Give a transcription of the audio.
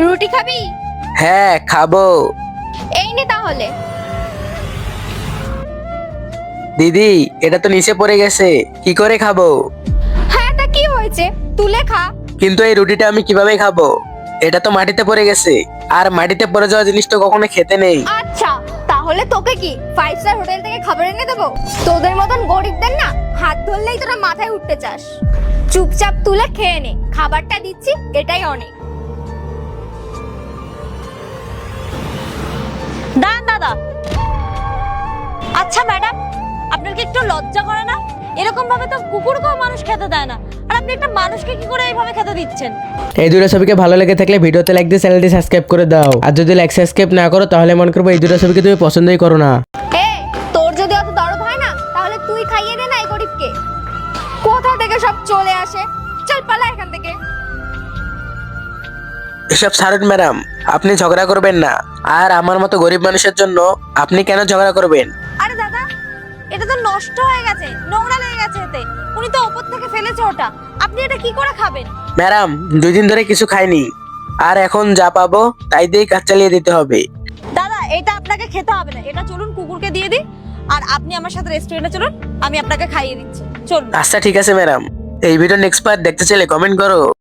রুটি খাবি? হ্যাঁ খাবো। এই নে তাহলে। দিদি এটা তো নিচে পড়ে গেছে, কি করে খাবো? হ্যাঁ তা কি হয়েছে, তুলে খা। কিন্তু এই রুটিটা আমি কিভাবে খাবো? এটা তো মাটিতে পড়ে গেছে, আর মাটিতে পড়ে যাওয়া জিনিস তো কখনো খেতে নেই। আচ্ছা তাহলে তোকে কি 5 স্টার হোটেল থেকে খাবার এনে দেবো? তোদের মতন গরিবদের না হাত ধরলেই তোরা মাথায় উঠতে চাস। চুপচাপ তুলে খেয়ে নে, খাবারটা দিচ্ছি এটাই অনেক। দাঁড়ান দাদা। আচ্ছা ম্যাডাম, আপনার কি একটু লজ্জা করে না? এরকম ভাবে তো কুকুরকেও মানুষ খেতে দেয় না, আর আপনি একটা মানুষকে কি করে এইভাবে খেতে দিচ্ছেন? এই দুটো ছবিকে ভালো লেগে থাকলে ভিডিওতে লাইক দিয়ে চ্যানেলটি সাবস্ক্রাইব করে দাও। আর যদি লাইক সাবস্ক্রাইব না করো তাহলে মনে করবো এই দুটো ছবিকে তুমি পছন্দই করো না। তোর যদি অত দরদ হয় না তাহলে তুই খাইয়ে দে না এই গরিবকে। কোথা থেকে সব চলে আসে, চল পালা এখান থেকে। এসব ছাড়ুন ম্যাডাম, আপনি ঝগড়া করবেন না। আর আমার মতো গরিব মানুষের জন্য আপনি কেন ঝগড়া করবেন? আরে দাদা, এটা তো নষ্ট হয়ে গেছে, নোংরা লেগে গেছে এতে। উনি তো উপর থেকে ফেলেছে ওটা, আপনি এটা কি করে খাবেন? ম্যাডাম 2 দিন ধরে কিছু খাইনি, আর এখন যা পাবো তাই দিয়ে কাজ চালিয়ে দিতে হবে। দাদা এটা আপনাকে খেতে হবে না, এটা চলুন কুকুরকে দিয়ে দিই। আর আপনি আমার সাথে রেস্টুরেন্টে চলুন, আমি আপনাকে খাইয়ে দিচ্ছি, চলুন। আচ্ছা ঠিক আছে ম্যাডাম। এই ভিডিও নেক্সট পার্ট দেখতে চাইলে কমেন্ট করো।